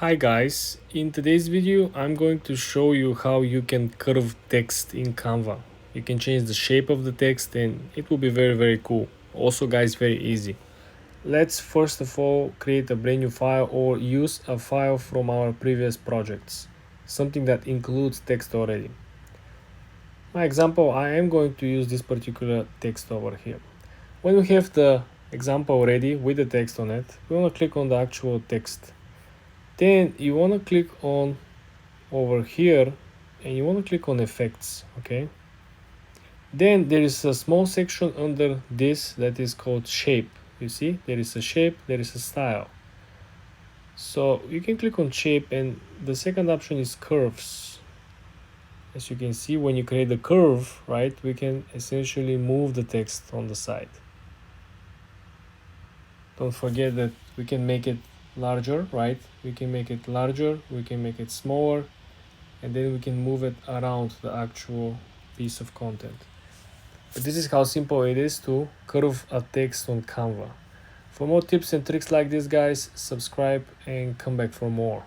Hi guys, in today's video I'm going to show you how you can curve text in Canva. You can change the shape of the text and it will be very cool. Also guys, very easy. Let's first of all create a brand new file or use a file from our previous projects. Something that includes text already. My example, I am going to use this particular text over here. When we have the example ready with the text on it, we want to click on the actual text. Then you want to click on over here and you want to click on effects. Okay, then there is a small section under this that is called shape. You see there is a shape, there is a style, so you can click on shape and the second option is curves. As you can see, when you create the curve, right, we can essentially move the text on the side. Don't forget that we can make it larger, right? We can make it larger, we can make it smaller, and then we can move it around the actual piece of content. But this is how simple it is to curve a text on Canva. For more tips and tricks like this guys, subscribe and come back for more.